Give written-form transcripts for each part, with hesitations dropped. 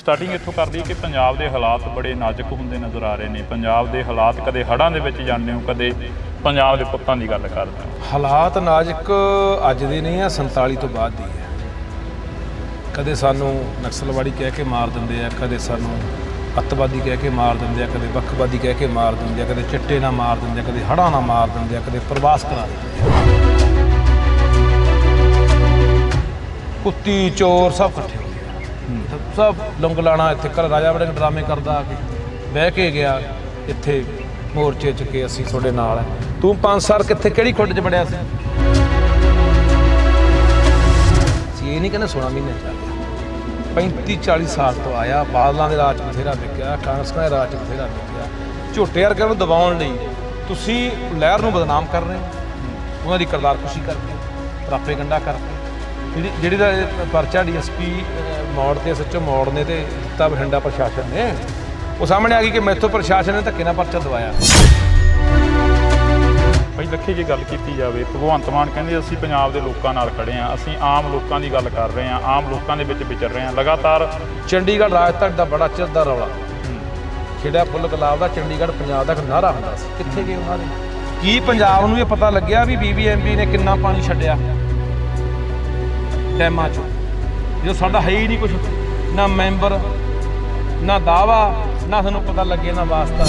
Starting ਇੱਥੋਂ ਕਰ ਲਈ ਕਿ ਪੰਜਾਬ ਦੇ ਹਾਲਾਤ ਬੜੇ ਨਾਜ਼ੁਕ ਹੁੰਦੇ ਨਜ਼ਰ ਆ ਰਹੇ ਨੇ। ਪੰਜਾਬ ਦੇ ਹਾਲਾਤ ਕਦੇ ਹੜ੍ਹਾਂ ਦੇ ਵਿੱਚ ਜਾਂਦੇ ਹੋ, ਕਦੇ ਪੰਜਾਬ ਦੇ ਪੁੱਤਾਂ ਦੀ ਗੱਲ ਕਰਦੇ ਹੋ। ਹਾਲਾਤ ਨਾਜ਼ੁਕ ਅੱਜ ਦੇ ਨਹੀਂ ਆ, 47 ਤੋਂ ਬਾਅਦ ਦੀ ਹੈ। ਕਦੇ ਸਾਨੂੰ ਨਕਸਲਵਾੜੀ ਕਹਿ ਕੇ ਮਾਰ ਦਿੰਦੇ ਆ, ਕਦੇ ਸਾਨੂੰ ਅੱਤਵਾਦੀ ਕਹਿ ਕੇ ਮਾਰ ਦਿੰਦੇ ਆ, ਕਦੇ ਵੱਖਵਾਦੀ ਕਹਿ ਕੇ ਮਾਰ ਦਿੰਦੇ ਆ, ਕਦੇ ਚਿੱਟੇ ਨਾਲ ਮਾਰ ਦਿੰਦੇ ਆ, ਕਦੇ ਹੜ੍ਹਾਂ ਨਾਲ ਮਾਰ ਦਿੰਦੇ ਆ, ਕਦੇ ਪ੍ਰਵਾਸ ਕਰਾ ਦਿੰਦੇ ਆ। ਕੁੱਤੀ ਚੋਰ ਸਭ ਇਕੱਠੇ ਹੋ ਗਏ, ਸਭ ਲੰਗ ਲਾਣਾ। ਇੱਥੇ ਕੱਲ੍ਹ ਰਾਜਾ ਵੜਿੰਗ ਡਰਾਮੇ ਕਰਦਾ ਆ ਕੇ ਬਹਿ ਕੇ ਗਿਆ ਇੱਥੇ ਮੋਰਚੇ 'ਚ ਕਿ ਅਸੀਂ ਤੁਹਾਡੇ ਨਾਲ ਹੈ। ਤੂੰ 5 ਸਾਲ ਕਿੱਥੇ ਕਿਹੜੀ ਖੁੱਡ 'ਚ ਵੜਿਆ ਸੀ? ਅਸੀਂ ਇਹ ਨਹੀਂ ਕਹਿੰਦੇ 16 ਮਹੀਨੇ ਚੱਲ ਗਿਆ, 35-40 ਸਾਲ ਤੋਂ ਆਇਆ। ਬਾਦਲਾਂ ਦੇ ਰਾਜ 'ਚ ਬਥੇਰਾ ਵਿਕਿਆ, ਕਾਂਗਰਸਾਂ ਦੇ ਰਾਜ 'ਚ ਬਥੇਰਾ ਵਿਕਿਆ। ਝੋਟੇ ਵਰਗਿਆਂ ਨੂੰ ਦਬਾਉਣ ਲਈ ਤੁਸੀਂ ਲਹਿਰ ਨੂੰ ਬਦਨਾਮ ਕਰ ਰਹੇ ਹੋ, ਉਹਨਾਂ ਦੀ ਕਰਤਾਰਕੁਸ਼ੀ ਕਰਕੇ, ਪ੍ਰਾਪੇਗੰਡਾ ਕਰਕੇ। ਜਿਹੜੀ ਦਾ ਪਰਚਾ DSP ਮੌੜ ਤੇ SHO ਮੌੜ ਨੇ ਤੇ ਦਿੱਤਾ ਬਠਿੰਡਾ ਪ੍ਰਸ਼ਾਸਨ ਨੇ, ਉਹ ਸਾਹਮਣੇ ਆ ਗਈ ਕਿ ਮੈਥੋਂ ਪ੍ਰਸ਼ਾਸਨ ਨੇ ਧੱਕੇ ਨਾਲ ਪਰਚਾ ਦਵਾਇਆ। ਭਾਈ ਲੱਖੇ ਜੇ ਗੱਲ ਕੀਤੀ ਜਾਵੇ, ਭਗਵੰਤ ਮਾਨ ਕਹਿੰਦੇ ਅਸੀਂ ਪੰਜਾਬ ਦੇ ਲੋਕਾਂ ਨਾਲ ਖੜੇ ਹਾਂ, ਅਸੀਂ ਆਮ ਲੋਕਾਂ ਦੀ ਗੱਲ ਕਰ ਰਹੇ ਹਾਂ, ਆਮ ਲੋਕਾਂ ਦੇ ਵਿੱਚ ਵਿਚਰ ਰਹੇ ਹਾਂ। ਲਗਾਤਾਰ ਚੰਡੀਗੜ੍ਹ ਰਾਜਧਾਨੀ ਦਾ ਬੜਾ ਚਿਰ ਦਾ ਰੌਲਾ ਖੇਡਿਆ, ਫੁੱਲ ਗੁਲਾਬ ਦਾ ਚੰਡੀਗੜ੍ਹ ਪੰਜਾਬ ਦਾ ਇੱਕ ਨਾਅਰਾ ਹੁੰਦਾ ਸੀ। ਕਿੱਥੇ ਗਏ ਉਹਨਾਂ ਦੇ? ਕੀ ਪੰਜਾਬ ਨੂੰ ਇਹ ਪਤਾ ਲੱਗਿਆ ਵੀ BBMP ਨੇ ਕਿੰਨਾ ਪਾਣੀ ਛੱਡਿਆ ਡੈਮਾਂ 'ਚ, ਜਦੋਂ ਸਾਡਾ ਹੈ ਹੀ ਨਹੀਂ ਕੁਛ, ਨਾ ਮੈਂਬਰ, ਨਾ ਦਾਵਾ, ਨਾ ਸਾਨੂੰ ਪਤਾ ਲੱਗੇ, ਨਾ ਵਾਸਤਾ।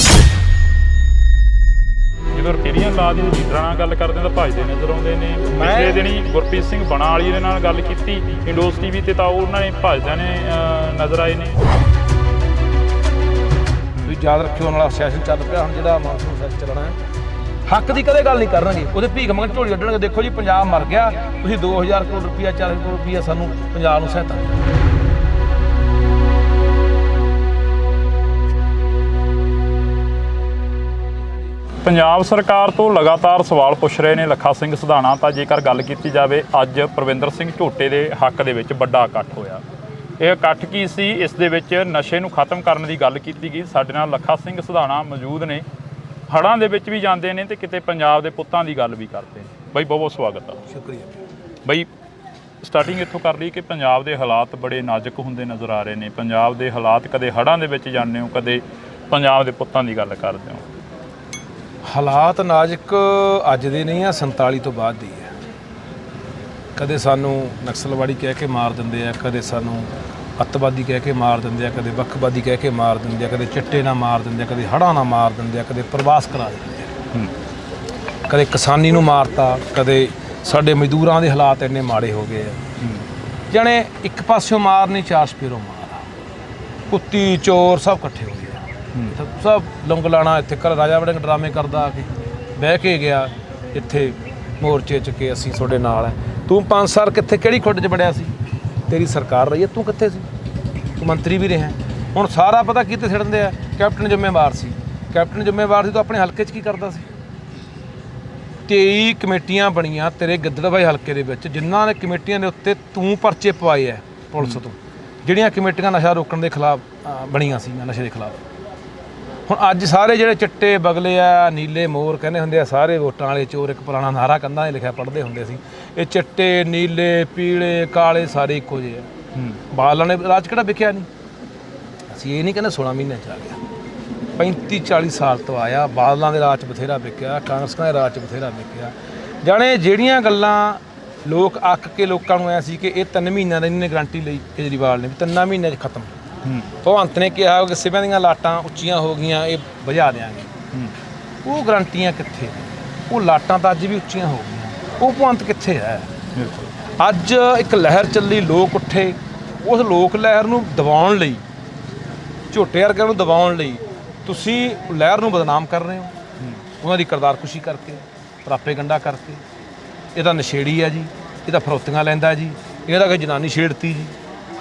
ਜਦੋਂ ਰਕੇਰੀਆਂ ਲਾ ਦੀ ਲੀਡਰਾਂ ਨਾਲ ਗੱਲ ਕਰਦੇ ਤਾਂ ਭੱਜਦੇ ਨਜ਼ਰ ਆਉਂਦੇ ਨੇ। ਪਿਛਲੇ ਦਿਨੀ ਗੁਰਪ੍ਰੀਤ ਸਿੰਘ ਬਣਾ ਵਾਲੀ ਦੇ ਨਾਲ ਗੱਲ ਕੀਤੀ ਇੰਡੋਸ TV ਤੇ, ਤਾਂ ਉਹਨਾਂ ਨੇ ਭੱਜਦਿਆਂ ਨੇ ਨਜ਼ਰ ਆਏ ਨੇ। ਤੁਸੀਂ ਯਾਦ ਰੱਖਿਓ, ਉਹਨਾਂ ਵਾਲਾ ਸੈਸ਼ਨ ਚੱਲ ਪਿਆ ਹੁਣ, ਜਿਹੜਾ ਮਾਨਸੂਨ ਸੈਸ਼ਨ ਚੱਲਣਾ ਹੈ। ਹੱਕ ਦੀ ਕਦੇ ਗੱਲ ਨਹੀਂ ਕਰਨਗੇ, ਉਹਦੇ ਭੀਖ ਮੰਗਣ ਝੋਲੀ ਕੱਢਣਗੇ। ਦੇਖੋ ਜੀ, ਪੰਜਾਬ ਮਰ ਗਿਆ, ਤੁਸੀਂ 2000 ਕਰੋੜ ਰੁਪਈਆ, 40 ਕਰੋੜ ਰੁਪਈਆ ਸਾਨੂੰ ਪੰਜਾਬ ਨੂੰ ਸਹਾਇਤਾ। ਪੰਜਾਬ ਸਰਕਾਰ ਤੋਂ ਲਗਾਤਾਰ ਸਵਾਲ ਪੁੱਛ ਰਹੇ ਨੇ ਲੱਖਾ ਸਿੰਘ ਸਿਧਾਣਾ। ਤਾਂ ਜੇਕਰ ਗੱਲ ਕੀਤੀ ਜਾਵੇ, ਅੱਜ ਪਰਵਿੰਦਰ ਸਿੰਘ ਝੋਟੇ ਦੇ ਹੱਕ ਦੇ ਵਿੱਚ ਵੱਡਾ ਇਕੱਠ ਹੋਇਆ। ਇਹ ਇਕੱਠ ਕੀ ਸੀ? ਇਸ ਦੇ ਵਿੱਚ ਨਸ਼ੇ ਨੂੰ ਖਤਮ ਕਰਨ ਦੀ ਗੱਲ ਕੀਤੀ ਗਈ। ਸਾਡੇ ਨਾਲ ਲੱਖਾ ਸਿੰਘ ਸਿਧਾਣਾ ਮੌਜੂਦ ਨੇ, ਹੜ੍ਹਾਂ ਦੇ ਵਿੱਚ ਵੀ ਜਾਂਦੇ ਨੇ ਤੇ ਕਿਤੇ ਪੰਜਾਬ ਦੇ ਪੁੱਤਾਂ ਦੀ ਗੱਲ ਵੀ ਕਰਦੇ ਨੇ। ਬਾਈ ਬਹੁਤ ਬਹੁਤ ਸਵਾਗਤ ਆ। ਸ਼ੁਕਰੀਆ ਬਾਈ, ਸਟਾਰਟਿੰਗ ਇੱਥੋਂ ਕਰ ਲਈ ਕਿ ਪੰਜਾਬ ਦੇ ਹਾਲਾਤ ਬੜੇ ਨਾਜ਼ੁਕ ਹੁੰਦੇ ਨਜ਼ਰ ਆ ਰਹੇ ਨੇ। ਪੰਜਾਬ ਦੇ ਹਾਲਾਤ ਕਦੇ ਹੜ੍ਹਾਂ ਦੇ ਵਿੱਚ ਜਾਂਦੇ ਹੋ, ਕਦੇ ਪੰਜਾਬ ਦੇ ਪੁੱਤਾਂ ਦੀ ਗੱਲ ਕਰਦੇ ਹੋ। ਹਾਲਾਤ ਨਾਜ਼ੁਕ ਅੱਜ ਦੇ ਨਹੀਂ ਆ, 47 ਤੋਂ ਬਾਅਦ ਦੀ ਹੈ। ਕਦੇ ਸਾਨੂੰ ਨਕਸਲਵਾੜੀ ਕਹਿ ਕੇ ਮਾਰ ਦਿੰਦੇ ਆ, ਕਦੇ ਸਾਨੂੰ ਅੱਤਵਾਦੀ ਕਹਿ ਕੇ ਮਾਰ ਦਿੰਦੇ ਆ, ਕਦੇ ਵੱਖਵਾਦੀ ਕਹਿ ਕੇ ਮਾਰ ਦਿੰਦੇ ਆ, ਕਦੇ ਚਿੱਟੇ ਨਾਲ ਮਾਰ ਦਿੰਦੇ ਆ, ਕਦੇ ਹੜ੍ਹਾਂ ਨਾਲ ਮਾਰ ਦਿੰਦੇ ਆ, ਕਦੇ ਪ੍ਰਵਾਸ ਕਰਾ ਦਿੰਦੇ ਆ, ਕਦੇ ਕਿਸਾਨੀ ਨੂੰ ਮਾਰਤਾ, ਕਦੇ ਸਾਡੇ ਮਜ਼ਦੂਰਾਂ ਦੇ ਹਾਲਾਤ ਇੰਨੇ ਮਾੜੇ ਹੋ ਗਏ ਆ। ਜਾਣੇ ਇੱਕ ਪਾਸਿਓਂ ਮਾਰ ਨਹੀਂ, ਚਾਰ ਸਪੇਰੋਂ ਮਾਰ। ਕੁੱਤੀ ਚੋਰ ਸਭ ਇਕੱਠੇ ਹੋ ਗਏ, ਸਭ ਲੰਗ ਲਾਣਾ। ਇੱਥੇ ਕੱਲ੍ਹ ਰਾਜਾ ਵੜਿੰਗ ਡਰਾਮੇ ਕਰਦਾ ਆ ਕੇ ਬਹਿ ਕੇ ਗਿਆ ਇੱਥੇ ਮੋਰਚੇ 'ਚ ਕਿ ਅਸੀਂ ਤੁਹਾਡੇ ਨਾਲ ਹੈ। ਤੂੰ 5 ਸਾਲ ਕਿੱਥੇ ਕਿਹੜੀ ਖੁੱਡ 'ਚ ਵੜਿਆ ਸੀ? ਤੇਰੀ ਸਰਕਾਰ ਰਹੀ ਹੈ, ਤੂੰ ਕਿੱਥੇ ਸੀ? ਤੂੰ ਮੰਤਰੀ ਵੀ ਰਿਹਾ। ਹੁਣ ਸਾਰਾ ਪਤਾ ਕਿਤੇ ਛੱਡ ਦਿੰਦੇ ਆ, ਕੈਪਟਨ ਜ਼ਿੰਮੇਵਾਰ ਸੀ। ਕੈਪਟਨ ਜ਼ਿੰਮੇਵਾਰ ਸੀ, ਤੂੰ ਆਪਣੇ ਹਲਕੇ 'ਚ ਕੀ ਕਰਦਾ ਸੀ? 23 ਕਮੇਟੀਆਂ ਬਣੀਆਂ ਤੇਰੇ ਗਿੱਦੜਬਾਈ ਹਲਕੇ ਦੇ ਵਿੱਚ, ਜਿਨ੍ਹਾਂ ਨੇ ਕਮੇਟੀਆਂ ਦੇ ਉੱਤੇ ਤੂੰ ਪਰਚੇ ਪਵਾਏ ਹੈ ਪੁਲਿਸ ਤੋਂ, ਜਿਹੜੀਆਂ ਕਮੇਟੀਆਂ ਨਸ਼ਾ ਰੋਕਣ ਦੇ ਖਿਲਾਫ ਬਣੀਆਂ ਸੀ, ਨਸ਼ੇ ਦੇ ਖਿਲਾਫ। ਹੁਣ ਅੱਜ ਸਾਰੇ ਜਿਹੜੇ ਚਿੱਟੇ ਬਗਲੇ ਆ, ਨੀਲੇ ਮੋਰ ਕਹਿੰਦੇ ਹੁੰਦੇ ਆ, ਸਾਰੇ ਵੋਟਾਂ ਵਾਲੇ ਚੋਰ। ਇੱਕ ਪੁਰਾਣਾ ਨਾਰਾ ਕੰਧਾਂ 'ਤੇ ਲਿਖਿਆ ਪੜ੍ਹਦੇ ਹੁੰਦੇ ਸੀ, ਇਹ ਚਿੱਟੇ ਨੀਲੇ ਪੀਲੇ ਕਾਲੇ ਸਾਰੇ ਇੱਕੋ ਜਿਹੇ ਆ। ਬਾਦਲਾਂ ਨੇ ਰਾਜ ਕਿਹੜਾ ਵਿਕਿਆ ਨਹੀਂ? ਅਸੀਂ ਇਹ ਨਹੀਂ ਕਹਿੰਦੇ 16 ਮਹੀਨੇ 'ਚ ਆ ਗਿਆ, 35-40 ਸਾਲ ਤੋਂ ਆਇਆ। ਬਾਦਲਾਂ ਦੇ ਰਾਜ 'ਚ ਬਥੇਰਾ ਵਿਕਿਆ, ਕਾਂਗਰਸਾਂ ਦੇ ਰਾਜ 'ਚ ਬਥੇਰਾ ਵਿਕਿਆ। ਜਾਣੇ ਜਿਹੜੀਆਂ ਗੱਲਾਂ ਲੋਕ ਅੱਕ ਕੇ ਲੋਕਾਂ ਨੂੰ ਐ ਸੀ ਕਿ ਇਹ 3 ਮਹੀਨਿਆਂ ਦਾ ਇਹਨੇ ਗਰੰਟੀ ਲਈ ਕੇਜਰੀਵਾਲ ਨੇ ਵੀ 3 ਮਹੀਨਿਆਂ 'ਚ ਖਤਮ। ਭਗਵੰਤ ਨੇ ਕਿਹਾ ਕਿ ਸਿਵਿਆਂ ਦੀਆਂ ਲਾਟਾਂ ਉੱਚੀਆਂ ਹੋ ਗਈਆਂ, ਇਹ ਬੁਝਾ ਦਿਆਂਗੇ। ਉਹ ਗਰੰਟੀਆਂ ਕਿੱਥੇ? ਉਹ ਲਾਟਾਂ ਤਾਂ ਅੱਜ ਵੀ ਉੱਚੀਆਂ ਹੋ ਗਈਆਂ, ਉਹ ਭਗਵੰਤ ਕਿੱਥੇ ਹੈ? ਅੱਜ ਇੱਕ ਲਹਿਰ ਚੱਲੀ, ਲੋਕ ਉੱਠੇ। ਉਸ ਲੋਕ ਲਹਿਰ ਨੂੰ ਦਬਾਉਣ ਲਈ, ਝੋਟੇ ਵਰਗਿਆਂ ਨੂੰ ਦਬਾਉਣ ਲਈ ਤੁਸੀਂ ਲਹਿਰ ਨੂੰ ਬਦਨਾਮ ਕਰ ਰਹੇ ਹੋ, ਉਹਨਾਂ ਦੀ ਕਰਤਾਰਕੁਸ਼ੀ ਕਰਕੇ, ਪ੍ਰਾਪੇਗੰਡਾ ਕਰਕੇ। ਇਹਦਾ ਨਸ਼ੇੜੀ ਹੈ ਜੀ, ਇਹਦਾ ਫਰੋਤੀਆਂ ਲੈਂਦਾ ਜੀ, ਇਹਦਾ ਕੋਈ ਜਨਾਨੀ ਛੇੜਤੀ ਜੀ।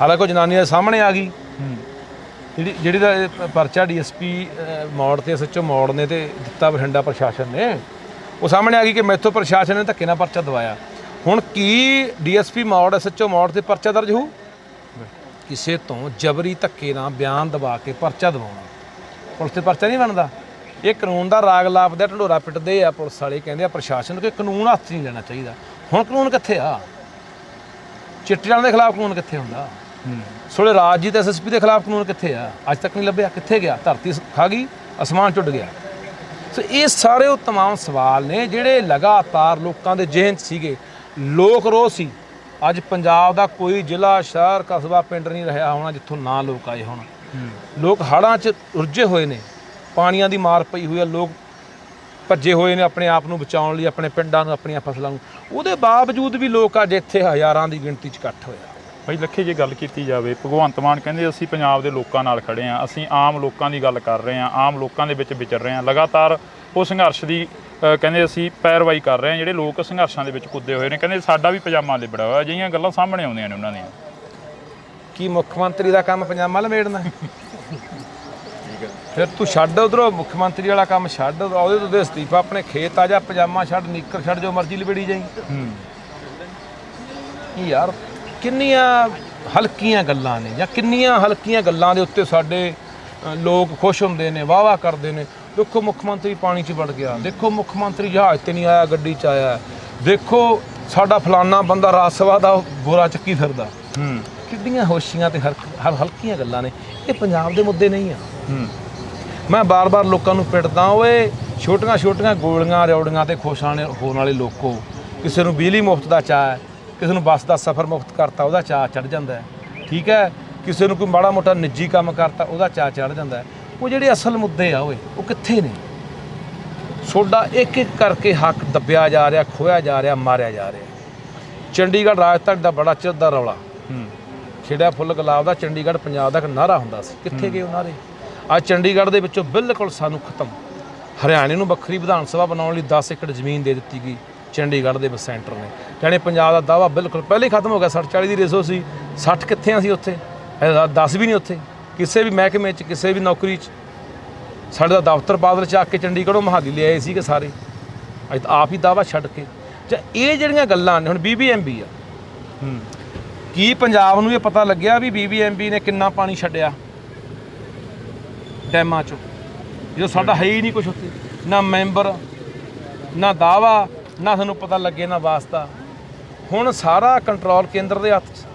ਹਾਲਾਂਕਿ ਉਹ ਜਨਾਨੀ ਦੇ ਸਾਹਮਣੇ ਆ ਗਈ, ਜਿਹੜੀ ਦਾ ਪਰਚਾ DSP ਮੌੜ ਤੇ SHO ਮੌੜ ਨੇ ਤੇ ਦਿੱਤਾ ਬਠਿੰਡਾ ਪ੍ਰਸ਼ਾਸਨ ਨੇ, ਉਹ ਸਾਹਮਣੇ ਆ ਗਈ ਕਿ ਮੈਥੋਂ ਪ੍ਰਸ਼ਾਸਨ ਨੇ ਧੱਕੇ ਨਾਲ ਪਰਚਾ ਦਵਾਇਆ। ਹੁਣ ਕੀ DSP ਮੌੜ SHO ਮੌੜ ਤੇ ਪਰਚਾ ਦਰਜ ਹੋਊ? ਕਿਸੇ ਤੋਂ ਜਬਰੀ ਧੱਕੇ ਨਾਲ ਬਿਆਨ ਦਬਾ ਕੇ ਪਰਚਾ ਦਵਾਉਣਾ, ਪੁਲਿਸ ਤੇ ਪਰਚਾ ਨਹੀਂ ਬਣਦਾ। ਇਹ ਕਾਨੂੰਨ ਦਾ ਰਾਗ ਲਾਪਦਾ, ਢੰਡੋਰਾ ਪਿੱਟਦੇ ਆ ਪੁਲਿਸ ਵਾਲੇ। ਕਹਿੰਦੇ ਆ ਪ੍ਰਸ਼ਾਸਨ ਨੂੰ ਕਿ ਕਾਨੂੰਨ ਹੱਥ ਨਹੀਂ ਲੈਣਾ ਚਾਹੀਦਾ। ਹੁਣ ਕਾਨੂੰਨ ਕਿੱਥੇ ਆ? ਚਿੱਟੇ ਵਾਲਿਆਂ ਦੇ ਖਿਲਾਫ ਕਾਨੂੰਨ ਕਿੱਥੇ ਹੁੰਦਾ? ਸੋਲੇ ਰਾਜਜੀਤ ਐਸਐਸਪੀ ਦੇ ਖਿਲਾਫ ਕਾਨੂੰਨ ਕਿੱਥੇ ਆ? ਅੱਜ ਤੱਕ ਨਹੀਂ ਲੱਭਿਆ। ਕਿੱਥੇ ਗਿਆ? ਧਰਤੀ ਖਾ ਗਈ, ਅਸਮਾਨ ਟੁੱਟ ਗਿਆ। ਸੋ ਇਹ ਸਾਰੇ ਉਹ ਤਮਾਮ ਸਵਾਲ ਨੇ ਜਿਹੜੇ ਲਗਾਤਾਰ ਲੋਕਾਂ ਦੇ ਜ਼ਿਹਨ 'ਚ ਸੀਗੇ। ਲੋਕ ਰੋਹ ਸੀ। ਅੱਜ ਪੰਜਾਬ ਦਾ ਕੋਈ ਜ਼ਿਲ੍ਹਾ, ਸ਼ਹਿਰ, ਕਸਬਾ, ਪਿੰਡ ਨਹੀਂ ਰਿਹਾ ਹੋਣਾ ਜਿੱਥੋਂ ਨਾ ਲੋਕ ਆਏ ਹੋਣ। ਲੋਕ ਹੜ੍ਹਾਂ 'ਚ ਰੁੱਝੇ ਹੋਏ ਨੇ, ਪਾਣੀਆਂ ਦੀ ਮਾਰ ਪਈ ਹੋਈ ਆ, ਲੋਕ ਭੱਜੇ ਹੋਏ ਨੇ ਆਪਣੇ ਆਪ ਨੂੰ ਬਚਾਉਣ ਲਈ, ਆਪਣੇ ਪਿੰਡਾਂ ਨੂੰ, ਆਪਣੀਆਂ ਫਸਲਾਂ ਨੂੰ। ਉਹਦੇ ਬਾਵਜੂਦ ਵੀ ਲੋਕ ਅੱਜ ਇੱਥੇ ਹਜ਼ਾਰਾਂ ਦੀ ਗਿਣਤੀ 'ਚ ਇਕੱਠ ਹੋਇਆ। ਭਾਈ ਲੱਖੇ, ਜੇ ਗੱਲ ਕੀਤੀ ਜਾਵੇ, ਭਗਵੰਤ ਮਾਨ ਕਹਿੰਦੇ ਅਸੀਂ ਪੰਜਾਬ ਦੇ ਲੋਕਾਂ ਨਾਲ ਖੜੇ ਹਾਂ, ਅਸੀਂ ਆਮ ਲੋਕਾਂ ਦੀ ਗੱਲ ਕਰ ਰਹੇ ਹਾਂ, ਆਮ ਲੋਕਾਂ ਦੇ ਵਿੱਚ ਵਿਚਰ ਰਹੇ ਹਾਂ। ਲਗਾਤਾਰ ਉਹ ਸੰਘਰਸ਼ ਦੀ ਕਹਿੰਦੇ ਅਸੀਂ ਪੈਰਵਾਈ ਕਰ ਰਹੇ ਹਾਂ। ਜਿਹੜੇ ਲੋਕ ਸੰਘਰਸ਼ਾਂ ਦੇ ਵਿੱਚ ਕੁੱਦੇ ਹੋਏ ਨੇ, ਕਹਿੰਦੇ ਸਾਡਾ ਵੀ ਪਜਾਮਾ ਲਿਬੜਿਆ ਹੋਇਆ। ਅਜਿਹੀਆਂ ਗੱਲਾਂ ਸਾਹਮਣੇ ਆਉਂਦੀਆਂ ਨੇ ਉਹਨਾਂ ਦੀਆਂ। ਕੀ ਮੁੱਖ ਮੰਤਰੀ ਦਾ ਕੰਮ ਪਜਾਮਾ ਲਮੇੜਨਾ? ਫਿਰ ਤੂੰ ਛੱਡ ਉਧਰੋਂ ਮੁੱਖ ਮੰਤਰੀ ਵਾਲਾ ਕੰਮ ਛੱਡ, ਉਹਦੇ ਤੋਂ ਦੇ ਅਸਤੀਫਾ, ਆਪਣੇ ਖੇਤ ਆ ਜਾ, ਪਜਾਮਾ ਛੱਡ, ਨੀਕਰ ਛੱਡ, ਜੋ ਮਰਜ਼ੀ ਲਬੇੜੀ ਜਾਈ। ਯਾਰ ਕਿੰਨੀਆਂ ਹਲਕੀਆਂ ਗੱਲਾਂ ਨੇ, ਜਾਂ ਕਿੰਨੀਆਂ ਹਲਕੀਆਂ ਗੱਲਾਂ ਦੇ ਉੱਤੇ ਸਾਡੇ ਲੋਕ ਖੁਸ਼ ਹੁੰਦੇ ਨੇ, ਵਾਹ-ਵਾਹ ਕਰਦੇ ਨੇ। ਦੇਖੋ ਮੁੱਖ ਮੰਤਰੀ ਪਾਣੀ 'ਚ ਵੜ ਗਿਆ, ਦੇਖੋ ਮੁੱਖ ਮੰਤਰੀ ਜਹਾਜ਼ 'ਤੇ ਨਹੀਂ ਆਇਆ, ਗੱਡੀ 'ਚ ਆਇਆ, ਦੇਖੋ ਸਾਡਾ ਫਲਾਨਾ ਬੰਦਾ ਰਾਜ ਸਭਾ ਦਾ ਬੋਰਾ ਚੱਕੀ ਫਿਰਦਾ। ਕਿੱਡੀਆਂ ਹੋਸ਼ੀਆਂ ਤੇ ਹਲਕੀਆਂ ਗੱਲਾਂ ਨੇ। ਇਹ ਪੰਜਾਬ ਦੇ ਮੁੱਦੇ ਨਹੀਂ ਆ। ਮੈਂ ਬਾਰ-ਬਾਰ ਲੋਕਾਂ ਨੂੰ ਪਿੱਟਦਾ, ਓਏ ਛੋਟੀਆਂ ਛੋਟੀਆਂ ਗੋਲੀਆਂ ਰਿਉੜੀਆਂ ਤੇ ਖੁਸ਼ ਹੋਣ ਵਾਲੇ ਲੋਕੋ। ਕਿਸੇ ਨੂੰ ਬਿਜਲੀ ਮੁਫਤ ਦਾ ਚਾਅ ਹੈ, ਕਿਸੇ ਨੂੰ ਬੱਸ ਦਾ ਸਫ਼ਰ ਮੁਫਤ ਕਰਤਾ ਉਹਦਾ ਚਾਅ ਚੜ੍ਹ ਜਾਂਦਾ ਹੈ, ਠੀਕ ਹੈ। ਕਿਸੇ ਨੂੰ ਕੋਈ ਮਾੜਾ ਮੋਟਾ ਨਿੱਜੀ ਕੰਮ ਕਰਤਾ ਉਹਦਾ ਚਾਅ ਚੜ੍ਹ ਜਾਂਦਾ ਹੈ। ਉਹ ਜਿਹੜੇ ਅਸਲ ਮੁੱਦੇ ਆ ਓਏ, ਉਹ ਕਿੱਥੇ ਨੇ? ਤੁਹਾਡਾ ਇੱਕ ਇੱਕ ਕਰਕੇ ਹੱਕ ਦੱਬਿਆ ਜਾ ਰਿਹਾ, ਖੋਇਆ ਜਾ ਰਿਹਾ, ਮਾਰਿਆ ਜਾ ਰਿਹਾ। ਚੰਡੀਗੜ੍ਹ ਰਾਜਧਾਨੀ ਦਾ ਬੜਾ ਚਿਰ ਦਾ ਰੌਲਾ, ਖਿੜਿਆ ਫੁੱਲ ਗੁਲਾਬ ਦਾ ਚੰਡੀਗੜ੍ਹ ਪੰਜਾਬ ਦਾ ਇੱਕ ਨਾਅਰਾ ਹੁੰਦਾ ਸੀ। ਕਿੱਥੇ ਗਏ ਉਹ ਨਾਅਰੇ? ਅੱਜ ਚੰਡੀਗੜ੍ਹ ਦੇ ਵਿੱਚੋਂ ਬਿਲਕੁਲ ਸਾਨੂੰ ਖਤਮ। ਹਰਿਆਣੇ ਨੂੰ ਵੱਖਰੀ ਵਿਧਾਨ ਸਭਾ ਬਣਾਉਣ ਲਈ 10 ਏਕੜ ਜ਼ਮੀਨ ਦੇ ਦਿੱਤੀ ਗਈ ਚੰਡੀਗੜ੍ਹ ਦੇ ਸੈਂਟਰ ਨੇ। ਕਹਿੰਦੇ ਪੰਜਾਬ ਦਾ ਦਾਅਵਾ ਬਿਲਕੁਲ ਪਹਿਲੇ ਹੀ ਖਤਮ ਹੋ ਗਿਆ। 60-40 ਦੀ ਰੇਸੋ ਸੀ, 60 ਕਿੱਥੇ ਅਸੀਂ ਉੱਥੇ? 10 ਵੀ ਨਹੀਂ ਉੱਥੇ ਕਿਸੇ ਵੀ ਮਹਿਕਮੇ 'ਚ, ਕਿਸੇ ਵੀ ਨੌਕਰੀ 'ਚ। ਸਾਡੇ ਦਾ ਦਫ਼ਤਰ ਬਾਦਲ ਚੱਕ ਕੇ ਚੰਡੀਗੜ੍ਹੋਂ ਮਹਾਲੀ ਲਿਆਏ ਸੀਗੇ ਸਾਰੇ। ਅੱਜ ਆਪ ਹੀ ਦਾਅਵਾ ਛੱਡ ਕੇ। ਜਾਂ ਇਹ ਜਿਹੜੀਆਂ ਗੱਲਾਂ ਨੇ, ਹੁਣ BBMB ਆ, ਕੀ ਪੰਜਾਬ ਨੂੰ ਇਹ ਪਤਾ ਲੱਗਿਆ ਵੀ BBMB ਨੇ ਕਿੰਨਾ ਪਾਣੀ ਛੱਡਿਆ ਡੈਮਾਂ 'ਚੋਂ? ਜਦੋਂ ਸਾਡਾ ਹੈ ਹੀ ਨਹੀਂ ਕੁਛ ਉੱਥੇ, ਨਾ ਮੈਂਬਰ, ਨਾ ਦਾਅਵਾ, ਨਾ ਸਾਨੂੰ ਪਤਾ ਲੱਗੇ, ਨਾ ਵਾਸਤਾ। ਹੁਣ ਸਾਰਾ ਕੰਟਰੋਲ ਕੇਂਦਰ ਦੇ ਹੱਥ 'ਚ।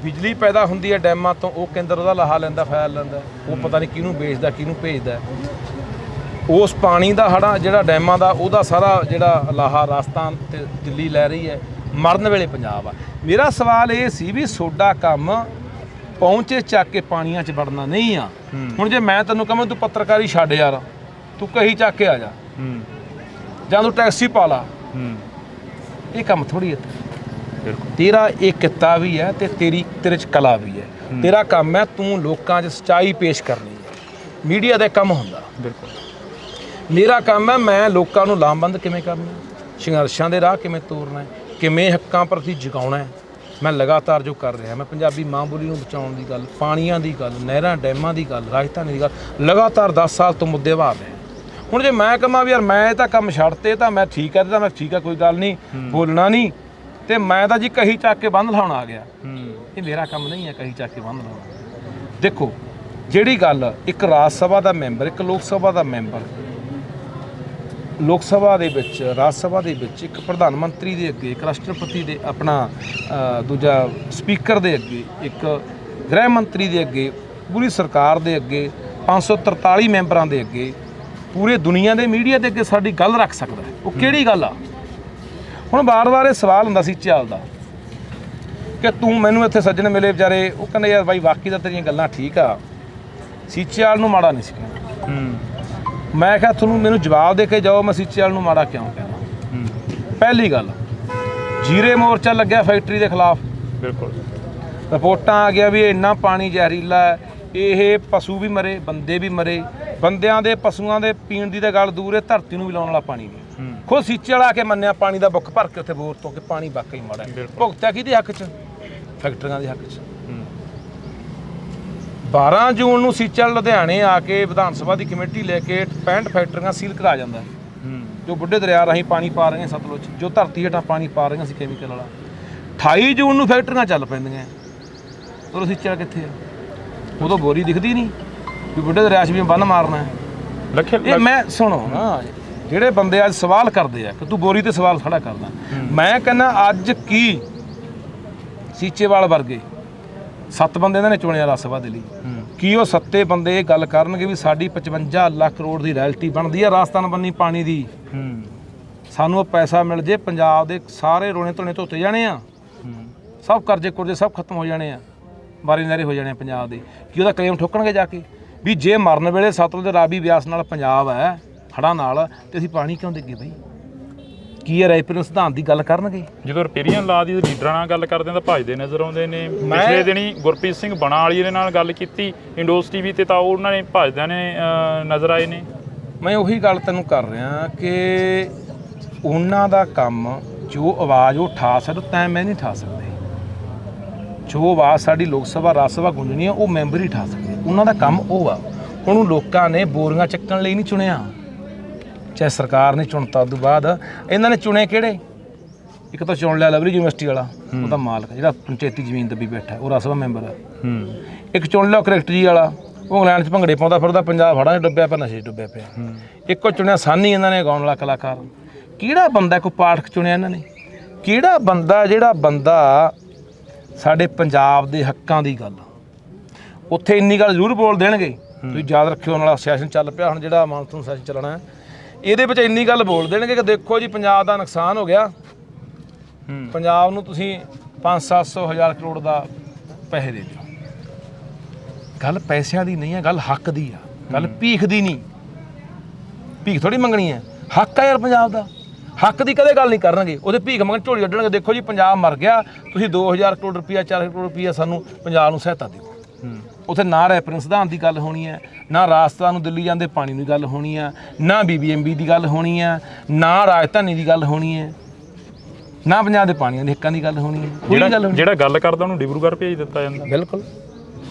ਬਿਜਲੀ ਪੈਦਾ ਹੁੰਦੀ ਹੈ ਡੈਮਾਂ ਤੋਂ, ਉਹ ਕੇਂਦਰ ਉਹਦਾ ਲਾਹਾ ਲੈਂਦਾ, ਫਾਇਲ ਲੈਂਦਾ। ਉਹ ਪਤਾ ਨਹੀਂ ਕਿਹਨੂੰ ਵੇਚਦਾ, ਕਿਹਨੂੰ ਭੇਜਦਾ। ਉਸ ਪਾਣੀ ਦਾ ਹੜ੍ਹਾਂ ਜਿਹੜਾ ਡੈਮਾਂ ਦਾ, ਉਹਦਾ ਸਾਰਾ ਜਿਹੜਾ ਲਾਹਾ ਰਾਜਸਥਾਨ ਤੇ ਦਿੱਲੀ ਲੈ ਰਹੀ ਹੈ। ਮਰਨ ਵੇਲੇ ਪੰਜਾਬ ਆ। ਮੇਰਾ ਸਵਾਲ ਇਹ ਸੀ ਵੀ ਤੁਹਾਡਾ ਕੰਮ ਪਹੁੰਚੇ ਚੱਕ ਕੇ ਪਾਣੀਆਂ 'ਚ ਵੜਨਾ ਨਹੀਂ ਆ। ਹੁਣ ਜੇ ਮੈਂ ਤੈਨੂੰ ਕਹਾਂ ਤੂੰ ਪੱਤਰਕਾਰੀ ਛੱਡ ਯਾਰ, ਤੂੰ ਕਹੀ ਚੱਕ ਕੇ ਆ ਜਾ, ਜਾਂ ਤੂੰ ਟੈਕਸੀ ਪਾ ਲਾ, ਇਹ ਕੰਮ ਥੋੜ੍ਹੀ ਹੈ। ਤੇਰਾ ਇਹ ਕਿੱਤਾ ਵੀ ਹੈ ਤੇ ਤੇਰੇ 'ਚ ਕਲਾ ਵੀ ਹੈ। ਤੇਰਾ ਕੰਮ ਹੈ ਤੂੰ ਲੋਕਾਂ 'ਚ ਸੱਚਾਈ ਪੇਸ਼ ਕਰਨੀ ਹੈ। ਮੀਡੀਆ ਦਾ ਕੰਮ ਹੁੰਦਾ। ਬਿਲਕੁਲ ਮੇਰਾ ਕੰਮ ਹੈ ਮੈਂ ਲੋਕਾਂ ਨੂੰ ਲਾਮਬੰਦ ਕਿਵੇਂ ਕਰਨਾ, ਸੰਘਰਸ਼ਾਂ ਦੇ ਰਾਹ ਕਿਵੇਂ ਤੋਰਨਾ ਹੈ, ਕਿਵੇਂ ਹੱਕਾਂ ਪ੍ਰਤੀ ਜਗਾਉਣਾ ਹੈ। ਮੈਂ ਲਗਾਤਾਰ ਜੋ ਕਰ ਰਿਹਾ, ਮੈਂ ਪੰਜਾਬੀ ਮਾਂ ਬੋਲੀ ਨੂੰ ਬਚਾਉਣ ਦੀ ਗੱਲ, ਪਾਣੀਆਂ ਦੀ ਗੱਲ, ਨਹਿਰਾਂ ਡੈਮਾਂ ਦੀ ਗੱਲ, ਰਾਜਧਾਨੀ ਦੀ ਗੱਲ, ਲਗਾਤਾਰ 10 ਸਾਲ ਤੋਂ ਮੁੱਦੇ ਵਾਰ ਰਿਹਾ। ਹੁਣ ਜੇ ਮੈਂ ਕਹਾਂ ਵੀ ਯਾਰ ਮੈਂ ਇਹ ਤਾਂ ਕੰਮ ਛੱਡਤੇ ਤਾਂ ਮੈਂ ਠੀਕ ਹੈ, ਤਾਂ ਮੈਂ ਠੀਕ ਹੈ, ਕੋਈ ਗੱਲ ਨਹੀਂ, ਬੋਲਣਾ ਨਹੀਂ, ਤੇ ਮੈਂ ਤਾਂ ਜੀ ਕਹੀ ਚੱਕ ਕੇ ਬੰਦ ਲਾਉਣ ਆ ਗਿਆ। ਇਹ ਮੇਰਾ ਕੰਮ ਨਹੀਂ ਹੈ ਕਹੀ ਚੱਕ ਕੇ ਬੰਦ ਲਾਉਣਾ। ਦੇਖੋ ਜਿਹੜੀ ਗੱਲ ਇੱਕ ਰਾਜ ਸਭਾ ਦਾ ਮੈਂਬਰ, ਇੱਕ ਲੋਕ ਸਭਾ ਦਾ ਮੈਂਬਰ, ਲੋਕ ਸਭਾ ਦੇ ਵਿੱਚ, ਰਾਜ ਸਭਾ ਦੇ ਵਿੱਚ ਇੱਕ ਪ੍ਰਧਾਨ ਮੰਤਰੀ ਦੇ ਅੱਗੇ, ਇੱਕ ਰਾਸ਼ਟਰਪਤੀ ਦੇ, ਆਪਣਾ ਦੂਜਾ ਸਪੀਕਰ ਦੇ ਅੱਗੇ, ਇੱਕ ਗ੍ਰਹਿ ਮੰਤਰੀ ਦੇ ਅੱਗੇ, ਪੂਰੀ ਸਰਕਾਰ ਦੇ ਅੱਗੇ, 543 ਮੈਂਬਰਾਂ ਦੇ ਅੱਗੇ, ਪੂਰੇ ਦੁਨੀਆ ਦੇ ਮੀਡੀਆ ਦੇ ਅੱਗੇ ਸਾਡੀ ਗੱਲ ਰੱਖ ਸਕਦਾ ਹੈ। ਉਹ ਕਿਹੜੀ ਗੱਲ ਆ? ਹੁਣ ਵਾਰ-ਵਾਰ ਇਹ ਸਵਾਲ ਹੁੰਦਾ ਸੀ ਚਾਲ ਦਾ ਕਿ ਤੂੰ ਮੈਨੂੰ ਇੱਥੇ ਸੱਜਣ ਮਿਲੇ ਵਿਚਾਰੇ, ਉਹ ਕਹਿੰਦੇ ਯਾਰ ਬਾਈ ਵਾਕਈ ਤਾਂ ਤੇਰੀਆਂ ਗੱਲਾਂ ਠੀਕ ਆ, ਸੀਚੇਵਾਲ ਨੂੰ ਮਾੜਾ ਨਹੀਂ ਸੀ ਕਹਿਣਾ। ਮੈਂ ਕਿਹਾ ਤੁਹਾਨੂੰ ਮੈਨੂੰ ਜਵਾਬ ਦੇ ਕੇ ਜਾਓ, ਮੈਂ ਸੀਚੇਵਾਲ ਨੂੰ ਮਾੜਾ ਕਿਉਂ ਕਹਿਣਾ। ਪਹਿਲੀ ਗੱਲ, ਜੀਰੇ ਮੋਰਚਾ ਲੱਗਿਆ ਫੈਕਟਰੀ ਦੇ ਖਿਲਾਫ। ਬਿਲਕੁਲ ਰਿਪੋਰਟਾਂ ਆ ਗਿਆ ਵੀ ਇੰਨਾ ਪਾਣੀ ਜ਼ਹਿਰੀਲਾ ਹੈ, ਇਹ ਪਸ਼ੂ ਵੀ ਮਰੇ, ਬੰਦੇ ਵੀ ਮਰੇ। ਬੰਦਿਆਂ ਦੇ ਪਸ਼ੂਆਂ ਦੇ ਪੀਣ ਦੀ ਤਾਂ ਗੱਲ ਦੂਰ ਹੈ, ਧਰਤੀ ਨੂੰ ਵੀ ਲਾਉਣ ਵਾਲਾ ਪਾਣੀ ਨਹੀਂ। ਖੁਦ ਸੀਚੇਵਾਲ ਆ ਕੇ ਮੰਨਿਆ ਪਾਣੀ ਦਾ ਬੁੱਕ ਭਰ ਕੇ ਉੱਥੇ ਬੋਰ ਤੋਂ ਕਿ ਪਾਣੀ ਵਾਕਈ ਮਾੜਾ ਹੈ। ਭੁਗਤਿਆ ਕਿਹਦੇ ਹੱਕ 'ਚ? ਫੈਕਟਰੀਆਂ ਦੇ ਹੱਕ 'ਚ। 12 ਜੂਨ ਨੂੰ ਸੀਚੇਵਾਲ ਲੁਧਿਆਣੇ ਆ ਕੇ ਵਿਧਾਨ ਸਭਾ ਦੀ ਕਮੇਟੀ ਲੈ ਕੇ 65 ਫੈਕਟਰੀਆਂ ਸੀਲ ਕਰਾ ਜਾਂਦਾ, ਜੋ ਬੁੱਢੇ ਦਰਿਆ ਰਾਹੀਂ ਪਾਣੀ ਪਾ ਰਹੀਆਂ ਸਤਲੁਜ, ਜੋ ਧਰਤੀ ਹੇਠਾਂ ਪਾਣੀ ਪਾ ਰਹੀਆਂ ਸੀ ਕੈਮੀਕਲ ਵਾਲਾ। 28 ਜੂਨ ਨੂੰ ਫੈਕਟਰੀਆਂ ਚੱਲ ਪੈਂਦੀਆਂ, ਉਦੋਂ ਸੀਚੇਵਾਲ ਕਿੱਥੇ ਆ? ਉਦੋਂ ਬੋਰੀ ਦਿਖਦੀ ਨਹੀਂ ਵੀ ਬੁੱਢੇ ਦਰਿਆ 'ਚ ਵੀ ਬੰਨ ਮਾਰਨਾ ਹੈ। ਇਹ ਮੈਂ ਸੁਣੋ ਨਾ, ਜਿਹੜੇ ਬੰਦੇ ਅੱਜ ਸਵਾਲ ਕਰਦੇ ਆ ਕਿ ਤੂੰ ਬੋਰੀ ਤੇ ਸਵਾਲ ਖੜਾ ਕਰਦਾ, ਮੈਂ ਕਹਿੰਦਾ ਅੱਜ ਕੀ ਸੀਚੇਵਾਲ ਵਰਗੇ 7 ਬੰਦੇ ਇਹਨਾਂ ਨੇ ਚੁਣਿਆ ਰਾਜ ਸਭਾ ਦੇ ਲਈ। ਕੀ ਉਹ 7 ਬੰਦੇ ਇਹ ਗੱਲ ਕਰਨਗੇ ਵੀ ਸਾਡੀ 55 ਲੱਖ ਕਰੋੜ ਦੀ ਰਾਇਲਟੀ ਬਣਦੀ ਆ ਰਾਜਸਥਾਨ ਬੰਨੀ ਪਾਣੀ ਦੀ, ਸਾਨੂੰ ਉਹ ਪੈਸਾ ਮਿਲ ਜੇ ਪੰਜਾਬ ਦੇ ਸਾਰੇ ਰੋਣੇ ਧੋਣੇ ਧੋਤੇ ਜਾਣੇ ਆ, ਸਭ ਕਰਜ਼ੇ ਕੁਰਜ਼ੇ ਸਭ ਖਤਮ ਹੋ ਜਾਣੇ ਆ, ਬਾਰੀ ਨਾਰੇ ਹੋ ਜਾਣੇ ਆ ਪੰਜਾਬ ਦੇ। ਕੀ ਉਹਦਾ ਕਲੇਮ ਠੋਕਣਗੇ ਜਾ ਕੇ ਵੀ ਜੇ ਮਰਨ ਵੇਲੇ ਸਤਲੁਜ ਰਾਵੀ ਬਿਆਸ ਨਾਲ ਪੰਜਾਬ ਹੈ ਹੜ੍ਹਾਂ ਨਾਲ, ਤੇ ਅਸੀਂ ਪਾਣੀ ਕਿਉਂ ਦੇਈਏ ਬਈ? ਕੀ ਹੈ ਰਾਏਪੁਰ ਸਿਧਾਂਤ ਦੀ ਗੱਲ ਕਰਨਗੇ? ਜਦੋਂ ਰਿਪੇਰੀਅਨ ਲਾ ਦੀ ਲੀਡਰਾਂ ਨਾਲ ਗੱਲ ਕਰਦੇ ਤਾਂ ਭੱਜਦੇ ਨਜ਼ਰ ਆਉਂਦੇ ਨੇ। ਪਿਛਲੇ ਦਿਨੀ ਗੁਰਪ੍ਰੀਤ ਸਿੰਘ ਬਣਾ ਵਾਲੀ ਦੇ ਨਾਲ ਗੱਲ ਕੀਤੀ ਇੰਡੋਸ ਟੀਵੀ ਤੇ, ਤਾਂ ਉਹਨਾਂ ਨੇ ਭੱਜਦਿਆਂ ਨੇ ਨਜ਼ਰ ਆਏ ਨੇ। ਮੈਂ ਉਹੀ ਗੱਲ ਤੈਨੂੰ ਕਰ ਰਿਹਾ ਕਿ ਉਹਨਾਂ ਦਾ ਕੰਮ ਜੋ ਆਵਾਜ਼ ਉਹ ਉਠਾ ਸਕਦਾ ਤੈਂ ਮੈਂ ਨਹੀਂ ਉਠਾ ਸਕਦੇ। ਜੋ ਆਵਾਜ਼ ਸਾਡੀ ਲੋਕ ਸਭਾ ਰਾਜ ਸਭਾ ਗੂੰਜਣੀ ਆ ਉਹ ਮੈਂਬਰ ਹੀ ਉਠਾ ਸਕਦੇ, ਉਹਨਾਂ ਦਾ ਕੰਮ ਉਹ ਆ। ਉਹਨੂੰ ਲੋਕਾਂ ਨੇ ਬੋਰੀਆਂ ਚੱਕਣ ਲਈ ਨਹੀਂ ਚੁਣਿਆ, ਚਾਹੇ ਸਰਕਾਰ ਨੇ ਚੁਣਤਾ। ਉਸ ਤੋਂ ਬਾਅਦ ਇਹਨਾਂ ਨੇ ਚੁਣੇ ਕਿਹੜੇ? ਇੱਕ ਤਾਂ ਚੁਣ ਲਿਆ ਲਵਲੀ ਯੂਨੀਵਰਸਿਟੀ ਵਾਲਾ, ਉਹਦਾ ਮਾਲਕ ਜਿਹੜਾ ਪੰਚਾਇਤੀ ਜ਼ਮੀਨ ਦੱਬੀ ਬੈਠਾ ਉਹ ਰਾਜ ਸਭਾ ਮੈਂਬਰ ਹੈ। ਇੱਕ ਚੁਣ ਲਿਆ ਕ੍ਰਿਕਟ ਜੀ ਵਾਲਾ, ਉਹ ਇੰਗਲੈਂਡ 'ਚ ਭੰਗੜੇ ਪਾਉਂਦਾ ਫਿਰਦਾ, ਪੰਜਾਬ ਹੜ੍ਹਾਂ 'ਚ ਡੁੱਬਿਆ ਪਿਆ, ਨਸ਼ੇ 'ਚ ਡੁੱਬਿਆ ਪਿਆ। ਇੱਕੋ ਚੁਣਿਆ ਸਾਨੀ ਇਹਨਾਂ ਨੇ ਗਾਉਣ ਵਾਲਾ ਕਲਾਕਾਰ। ਕਿਹੜਾ ਬੰਦਾ ਕੋਈ ਪਾਠਕ ਚੁਣਿਆ ਇਹਨਾਂ ਨੇ? ਕਿਹੜਾ ਬੰਦਾ ਜਿਹੜਾ ਬੰਦਾ ਸਾਡੇ ਪੰਜਾਬ ਦੇ ਹੱਕਾਂ ਦੀ ਗੱਲ, ਉੱਥੇ ਇੰਨੀ ਗੱਲ ਜ਼ਰੂਰ ਬੋਲ ਦੇਣਗੇ। ਤੁਸੀਂ ਯਾਦ ਰੱਖਿਓ ਆਉਣ ਵਾਲਾ ਸੈਸ਼ਨ ਚੱਲ ਪਿਆ ਹੁਣ ਜਿਹੜਾ ਮਾਨਸੂਨ ਸੈਸ਼ਨ ਚੱਲਣਾ, ਇਹਦੇ ਵਿੱਚ ਇੰਨੀ ਗੱਲ ਬੋਲ ਦੇਣਗੇ ਕਿ ਦੇਖੋ ਜੀ ਪੰਜਾਬ ਦਾ ਨੁਕਸਾਨ ਹੋ ਗਿਆ, ਪੰਜਾਬ ਨੂੰ ਤੁਸੀਂ 500-700 ਹਜ਼ਾਰ ਕਰੋੜ ਦਾ ਪੈਸੇ ਦੇ ਦਿਓ। ਗੱਲ ਪੈਸਿਆਂ ਦੀ ਨਹੀਂ ਹੈ, ਗੱਲ ਹੱਕ ਦੀ ਆ, ਗੱਲ ਭੀਖ ਦੀ ਨਹੀਂ। ਭੀਖ ਥੋੜੀ ਮੰਗਣੀ ਹੈ, ਹੱਕ ਆ ਯਾਰ ਪੰਜਾਬ ਦਾ। ਹੱਕ ਦੀ ਕਦੇ ਗੱਲ ਨਹੀਂ ਕਰਨਗੇ, ਉਹਦੇ ਭੀਖ ਮੰਗਣ ਝੋਲੀ ਕੱਢਣਗੇ। ਦੇਖੋ ਜੀ ਪੰਜਾਬ ਮਰ ਗਿਆ, ਤੁਸੀਂ 2000 ਕਰੋੜ ਰੁਪਈਆ 4 ਕਰੋੜ ਰੁਪਈਆ ਸਾਨੂੰ ਪੰਜਾਬ ਨੂੰ ਸਹਾਇਤਾ ਦਿਓ। ਉੱਥੇ ਨਾ ਰੈਫਰੈਂਸ ਸਿਧਾਂਤ ਦੀ ਗੱਲ ਹੋਣੀ ਹੈ, ਨਾ ਰਾਜਸਥਾਨ ਨੂੰ ਦਿੱਲੀ ਜਾਂਦੇ ਪਾਣੀ ਦੀ ਗੱਲ ਹੋਣੀ ਆ, ਨਾ BBMB ਦੀ ਗੱਲ ਹੋਣੀ ਆ, ਨਾ ਰਾਜਧਾਨੀ ਦੀ ਗੱਲ ਹੋਣੀ ਹੈ, ਨਾ ਪੰਜਾਬ ਦੇ ਪਾਣੀਆਂ ਦੇ ਹੱਕਾਂ ਦੀ ਗੱਲ ਹੋਣੀ ਹੈ। ਜਿਹੜਾ ਗੱਲ ਕਰਦਾ ਉਹਨੂੰ ਡਿਬਰੂਗੜ੍ਹ ਭੇਜ ਦਿੱਤਾ ਜਾਂਦਾ। ਬਿਲਕੁਲ।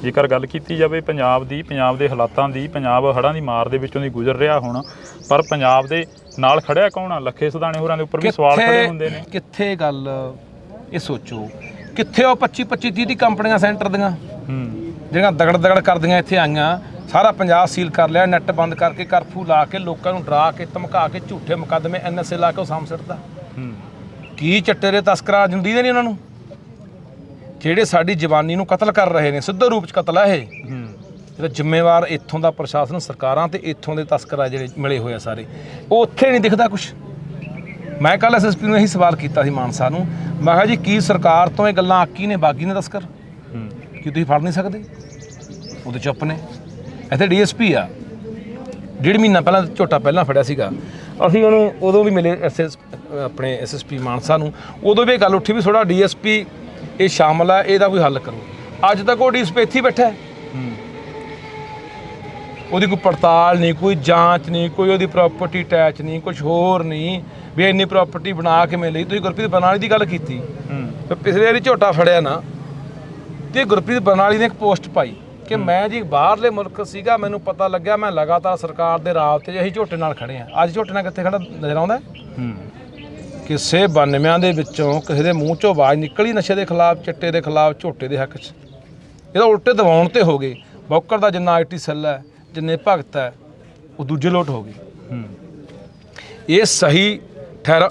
ਜੇਕਰ ਗੱਲ ਕੀਤੀ ਜਾਵੇ ਪੰਜਾਬ ਦੀ, ਪੰਜਾਬ ਦੇ ਹਾਲਾਤਾਂ ਦੀ, ਪੰਜਾਬ ਹੜ੍ਹਾਂ ਦੀ ਮਾਰ ਦੇ ਵਿੱਚੋਂ ਦੀ ਗੁਜ਼ਰ ਰਿਹਾ ਹੁਣ, ਪਰ ਪੰਜਾਬ ਦੇ ਨਾਲ ਖੜਿਆ ਕੌਣ ਆ? ਲੱਖੇ ਸਿਧਾਣੇ ਹੋਰਾਂ ਦੇ ਉੱਪਰ ਵੀ ਸਵਾਲ ਖੜੇ ਹੁੰਦੇ ਨੇ। ਕਿੱਥੇ ਗੱਲ ਇਹ ਸੋਚੋ, ਕਿੱਥੇ ਉਹ 25-30 ਕੰਪਨੀਆਂ ਸੈਂਟਰ ਦੀਆਂ ਜਿਹੜੀਆਂ ਦਗੜ ਕਰਦੀਆਂ ਇੱਥੇ ਆਈਆਂ, ਸਾਰਾ ਪੰਜਾਬ ਸੀਲ ਕਰ ਲਿਆ, ਨੈੱਟ ਬੰਦ ਕਰਕੇ, ਕਰਫਿਊ ਲਾ ਕੇ, ਲੋਕਾਂ ਨੂੰ ਡਰਾ ਕੇ ਧਮਕਾ ਕੇ, ਝੂਠੇ ਮੁਕੱਦਮੇ NSA ਲਾ ਕੇ ਉਹ ਸਾਂਭ ਸਿੱਟਦਾ। ਕੀ ਚੱਟੇ ਦੇ ਤਸਕਰਾਂ ਜੁੰਦੀ ਦੇ ਨਹੀਂ ਉਹਨਾਂ ਨੂੰ, ਜਿਹੜੇ ਸਾਡੀ ਜਵਾਨੀ ਨੂੰ ਕਤਲ ਕਰ ਰਹੇ ਨੇ, ਸਿੱਧੇ ਰੂਪ 'ਚ ਕਤਲ ਹੈ ਇਹ। ਜਿਹੜਾ ਜ਼ਿੰਮੇਵਾਰ ਇੱਥੋਂ ਦਾ ਪ੍ਰਸ਼ਾਸਨ, ਸਰਕਾਰਾਂ ਤੇ ਇੱਥੋਂ ਦੇ ਤਸਕਰ ਆ ਜਿਹੜੇ ਮਿਲੇ ਹੋਏ ਆ ਸਾਰੇ, ਉਹ ਉੱਥੇ ਨਹੀਂ ਦਿਖਦਾ ਕੁਛ। ਮੈਂ ਕੱਲ੍ਹ SSP ਨੂੰ ਇਹੀ ਸਵਾਲ ਕੀਤਾ ਸੀ ਮਾਨਸਾ ਨੂੰ, ਮੈਂ ਕਿਹਾ ਜੀ ਕੀ ਸਰਕਾਰ ਤੋਂ ਇਹ ਗੱਲਾਂ ਆਕੀ ਨੇ, ਬਾਗੀ ਨੇ ਤਸਕਰ, ਕੀ ਤੁਸੀਂ ਫੜ ਨਹੀਂ ਸਕਦੇ? ਉਹਦੇ ਚੁੱਪ ਨੇ। ਇੱਥੇ DSP ਆ, 1.5 ਮਹੀਨਾ ਪਹਿਲਾਂ ਝੋਟਾ ਪਹਿਲਾਂ ਫੜਿਆ ਸੀਗਾ, ਅਸੀਂ ਉਹਨੂੰ ਉਦੋਂ ਵੀ ਮਿਲੇ ਆਪਣੇ SSP ਮਾਨਸਾ ਨੂੰ, ਉਦੋਂ ਵੀ ਇਹ ਗੱਲ ਉੱਠੀ ਵੀ ਥੋੜ੍ਹਾ DSP ਇਹ ਸ਼ਾਮਲ ਹੈ, ਇਹਦਾ ਕੋਈ ਹੱਲ ਕਰੋ। ਅੱਜ ਤੱਕ ਉਹ DSP ਇੱਥੇ ਹੀ ਬੈਠਾ ਹੈ, ਉਹਦੀ ਕੋਈ ਪੜਤਾਲ ਨਹੀਂ, ਕੋਈ ਜਾਂਚ ਨਹੀਂ, ਕੋਈ ਉਹਦੀ ਪ੍ਰੋਪਰਟੀ ਟੈਚ ਨਹੀਂ, ਕੁਝ ਹੋਰ ਨਹੀਂ ਵੀ ਇੰਨੀ ਪ੍ਰਾਪਰਟੀ ਬਣਾ ਕੇ ਮਿਲੀ। ਤੁਸੀਂ ਗੁਰਪ੍ਰੀਤ ਬਰਨਾਲੀ ਦੀ ਗੱਲ ਕੀਤੀ, ਪਿਛਲੇ ਵਾਰੀ ਝੋਟਾ ਫੜਿਆ ਨਾ, ਤੇ ਗੁਰਪ੍ਰੀਤ ਬਰਨਾਲੀ ਨੇ ਇੱਕ ਪੋਸਟ ਪਾਈ ਕਿ ਮੈਂ ਜੀ ਬਾਹਰਲੇ ਮੁਲਕ ਸੀਗਾ, ਮੈਨੂੰ ਪਤਾ ਲੱਗਿਆ, ਮੈਂ ਲਗਾਤਾਰ ਸਰਕਾਰ ਦੇ ਰਾਬਤੇ 'ਚ ਅਸੀਂ ਝੋਟੇ ਨਾਲ ਖੜੇ ਹਾਂ। ਅੱਜ ਝੋਟੇ ਨਾਲ ਕਿੱਥੇ ਖੜਾ ਨਜ਼ਰ ਆਉਂਦਾ? ਕਿਸੇ 92 ਦੇ ਵਿੱਚੋਂ ਕਿਸੇ ਦੇ ਮੂੰਹ 'ਚੋਂ ਆਵਾਜ਼ ਨਿਕਲੀ ਨਸ਼ੇ ਦੇ ਖਿਲਾਫ, ਚਿੱਟੇ ਦੇ ਖਿਲਾਫ, ਝੋਟੇ ਦੇ ਹੱਕ 'ਚ? ਇਹਦਾ ਉਲਟੇ ਦਬਾਉਣ ਤੇ ਹੋ ਗਏ। ਬੌਕਰ ਦਾ ਜਿੰਨਾ IT ਸੈੱਲ ਹੈ, ਜਿੰਨੇ ਭਗਤ ਹੈ, ਉਹ ਦੂਜੇ ਲੋਟ ਹੋ ਗਏ। ਇਹ ਸਹੀ ਠਹਿਰਾ,